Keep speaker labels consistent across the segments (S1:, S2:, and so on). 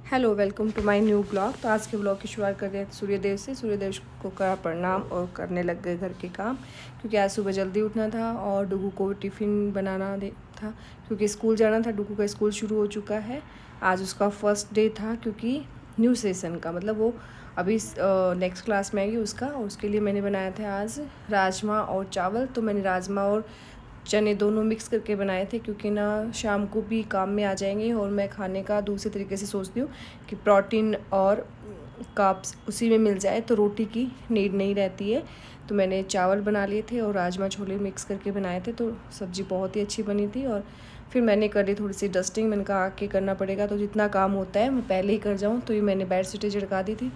S1: Hello, welcome to my new blog. तो आज के ब्लॉग की शुरुआत कर रहे हैं सूर्यदेव से। सूर्यदेव को करा प्रणाम और करने लग गए घर के काम, क्योंकि आज सुबह जल्दी उठना था और डुगू को टिफ़िन बनाना था, क्योंकि स्कूल जाना था। डुगू का स्कूल शुरू हो चुका है। आज उसका फर्स्ट डे था, क्योंकि न्यू सेशन का मतलब वो अभी नेक्स्ट क्लास में आएगी उसका, और उसके लिए मैंने बनाया था आज राजमा और चावल। तो मैंने राजमा और चने दोनों मिक्स करके बनाए थे, क्योंकि ना शाम को भी काम में आ जाएंगे और मैं खाने का दूसरे तरीके से सोचती हूँ कि प्रोटीन और कार्ब्स उसी में मिल जाए, तो रोटी की नीड नहीं रहती है। तो मैंने चावल बना लिए थे और राजमा छोले मिक्स करके बनाए थे, तो सब्ज़ी बहुत ही अच्छी बनी थी। और फिर मैंने कर ली थोड़ी सी डस्टिंग। मैंने कहा आके करना पड़ेगा, तो जितना काम होता है मैं पहले ही कर जाऊँ। तो ये मैंने बेड शीटें झड़का दी थी,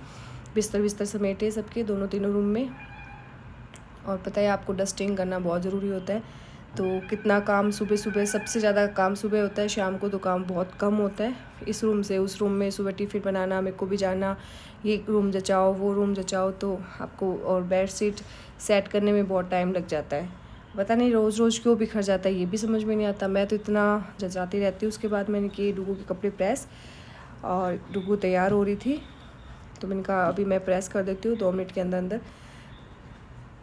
S1: बिस्तर समेटे सबके दोनों तीनों रूम में। और पता है आपको डस्टिंग करना बहुत ज़रूरी होता है। तो कितना काम सुबह सुबह, सबसे ज़्यादा काम सुबह होता है, शाम को तो काम बहुत कम होता है। इस रूम से उस रूम में सुबह टिफ़िन बनाना, मेरे को भी जाना, ये रूम जचाओ वो रूम जचाओ, तो आपको और बेड शीट सेट करने में बहुत टाइम लग जाता है। पता नहीं रोज़ रोज़ क्यों बिखर जाता है, ये भी समझ में नहीं आता। मैं तो इतना जचाती रहती हूँ। उसके बाद मैंने किए डुगू के कपड़े प्रेस, और डुगू तैयार हो रही थी, तो मैंने कहा अभी मैं प्रेस कर देती हूँ 2 मिनट के अंदर अंदर।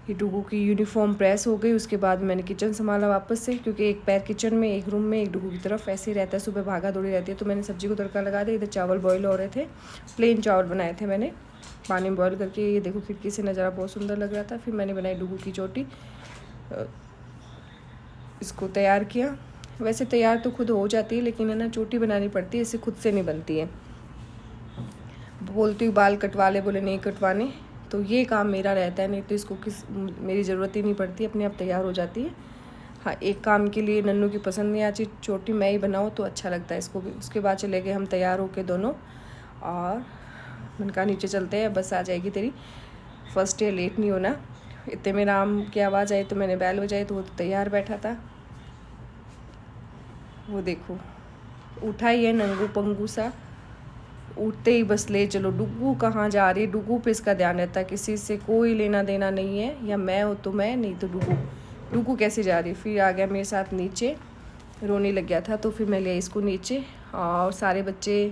S1: ये डुगू की यूनिफॉर्म प्रेस हो गई। उसके बाद मैंने किचन संभाला वापस से, क्योंकि एक पैर किचन में, एक रूम में, एक डुगू की तरफ ऐसे ही रहता है, सुबह भागा दौड़ी रहती है। तो मैंने सब्जी को तड़का लगा दिया। इधर चावल बॉईल हो रहे थे, प्लेन चावल बनाए थे मैंने पानी में बॉईल करके। ये देखो खिड़की से नज़ारा बहुत सुंदर लग रहा था। फिर मैंने बनाई डुगू की चोटी, इसको तैयार किया। वैसे तैयार तो खुद हो जाती है, लेकिन है ना चोटी बनानी पड़ती है, इससे खुद से नहीं बनती है। बोलती हूँ बाल कटवा ले, बोले नहीं कटवाने, तो ये काम मेरा रहता है। नहीं तो इसको मेरी ज़रूरत ही नहीं पड़ती, अपने आप तैयार हो जाती है। हाँ, एक काम के लिए नन्नू की पसंद नहीं आती चोटी, मैं ही बनाऊँ तो अच्छा लगता है इसको भी। उसके बाद चले गए हम तैयार होके दोनों, और मैंने कहा नीचे चलते हैं, बस आ जाएगी तेरी, फर्स्ट डे लेट नहीं होना। इतने में राम की आवाज़ आई, तो मैंने बैल बजाई, तो वो तैयार बैठा था। वो देखो उठा ही है नंगू पंगू सा, उठते ही बस ले चलो। डुगू कहाँ जा रही है, डुगू पे इसका ध्यान रहता है, किसी से कोई लेना देना नहीं है। या मैं हो तो मैं, नहीं तो डुगू। डुगू कैसे जा रही है। फिर आ गया मेरे साथ नीचे, रोने लग गया था, तो फिर मैं ले आई इसको नीचे। और सारे बच्चे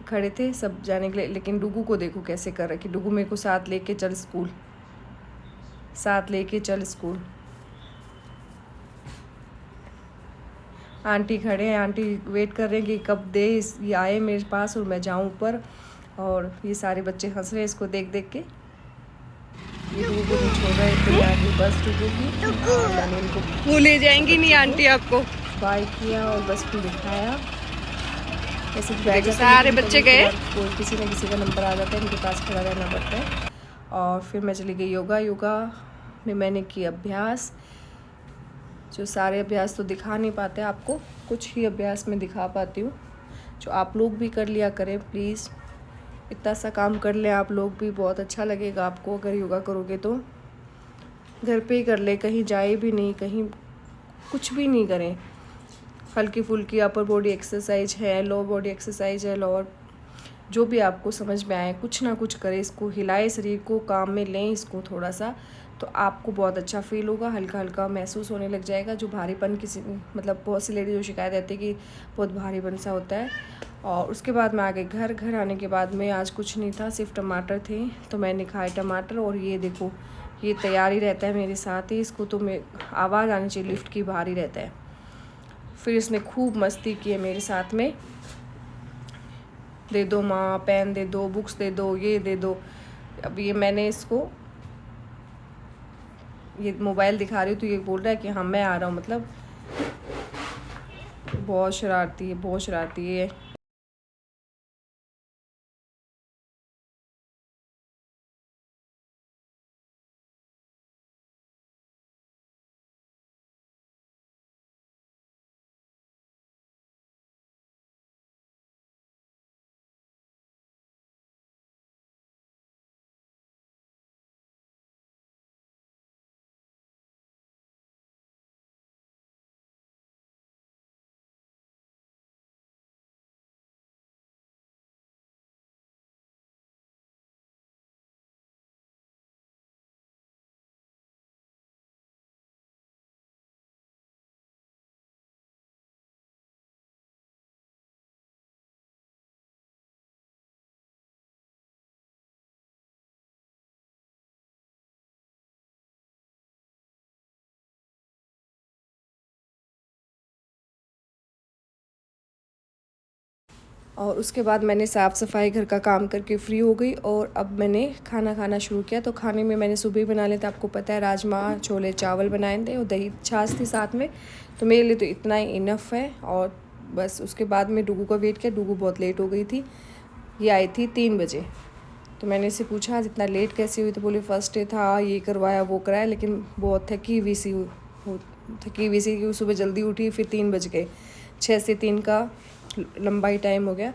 S1: खड़े थे सब जाने के लिए, लेकिन डुगू को देखो कैसे कर रहा है कि डुगू मेरे को साथ लेके चल स्कूल, साथ लेके चल स्कूल। आंटी खड़े हैं, आंटी वेट कर रहे हैं कि कब दे ये आए मेरे पास और मैं जाऊं ऊपर। और ये सारे बच्चे हंस रहे हैं इसको देख देख के। ये डुगू को नहीं छोड़ रहे थे, आगे बस डुगू की, और मैंने इनको वो ले जाएंगी नहीं आंटी आपको, बाय किया और बस को दिखाया। ऐसे बैग सारे बच्चे गए, कोई किसी न किसी का नंबर आ जाता है, इनके पास खड़ा रहना पड़ता है। और फिर मैं चली गई योगा में मैंने किया अभ्यास। जो सारे अभ्यास तो दिखा नहीं पाते आपको, कुछ ही अभ्यास में दिखा पाती हूँ, जो आप लोग भी कर लिया करें प्लीज़। इतना सा काम कर लें आप लोग भी, बहुत अच्छा लगेगा आपको अगर योगा करोगे तो। घर पे ही कर ले, कहीं जाए भी नहीं, कहीं कुछ भी नहीं करें। हल्की फुल्की अपर बॉडी एक्सरसाइज है, लोअर बॉडी एक्सरसाइज है, लोअर जो भी आपको समझ में आए, कुछ ना कुछ करें, इसको हिलाए, शरीर को काम में लें इसको थोड़ा सा, तो आपको बहुत अच्छा फील होगा, हल्का हल्का महसूस होने लग जाएगा। जो भारीपन किसी मतलब बहुत सी लेडीज जो शिकायत रहती है कि बहुत भारीपन सा होता है। और उसके बाद मैं आ गई घर आने के बाद में आज कुछ नहीं था, सिर्फ टमाटर थे, तो मैंने खाए टमाटर। और ये देखो ये तैयार ही रहता है मेरे साथ ही, इसको तो मैं आवाज़ आनी चाहिए लिफ्ट की, बाहर ही रहता है। फिर इसने खूब मस्ती की है मेरे साथ में, दे दो माँ, पेन दे दो, बुक्स दे दो, ये दे दो। अब ये मैंने इसको ये मोबाइल दिखा रही हूँ, तो ये बोल रहा है कि हाँ मैं आ रहा हूँ, मतलब बहुत शरारती है, बहुत शरारती है। और उसके बाद मैंने साफ़ सफाई घर का काम करके फ्री हो गई और अब मैंने खाना खाना शुरू किया। तो खाने में मैंने सुबह ही बना लिया था, आपको पता है, राजमा छोले चावल बनाए थे और दही छाछ थी साथ में। तो मेरे लिए तो इतना ही इनफ है। और बस उसके बाद मैं डुगू का वेट किया। डुगू बहुत लेट हो गई थी, ये आई थी 3 बजे। तो मैंने इससे पूछा आज इतना लेट कैसे हुई, तो बोली फर्स्ट डे था, ये करवाया वो कराया, लेकिन बहुत थकी हुई सी कि सुबह जल्दी उठी, फिर 3 बज गए। 6 से 3 का लंबा ही टाइम हो गया,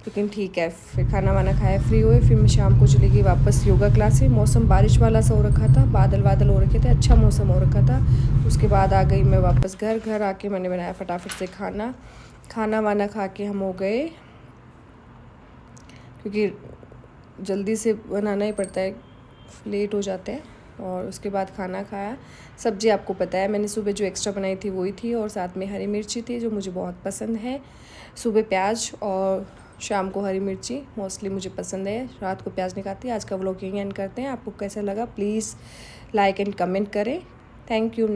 S1: लेकिन ठीक है। फिर खाना वाना खाया, फ्री हुए। फिर मैं शाम को चली गई वापस योगा क्लास से। मौसम बारिश वाला सा हो रखा था, बादल बादल हो रखे थे, अच्छा मौसम हो रखा था। उसके बाद आ गई मैं वापस घर आके मैंने बनाया फटाफट से खाना वाना खा के हम हो गए, क्योंकि जल्दी से बनाना ही पड़ता है, लेट हो जाते हैं। और उसके बाद खाना खाया। सब्ज़ी आपको पता है मैंने सुबह जो एक्स्ट्रा बनाई थी वही थी, और साथ में हरी मिर्ची थी जो मुझे बहुत पसंद है। सुबह प्याज और शाम को हरी मिर्ची मोस्टली मुझे पसंद है, रात को प्याज नहीं खाती। आज का व्लॉग यहीं एंड करते हैं। आपको कैसा लगा प्लीज़ लाइक एंड कमेंट करें। Thank you.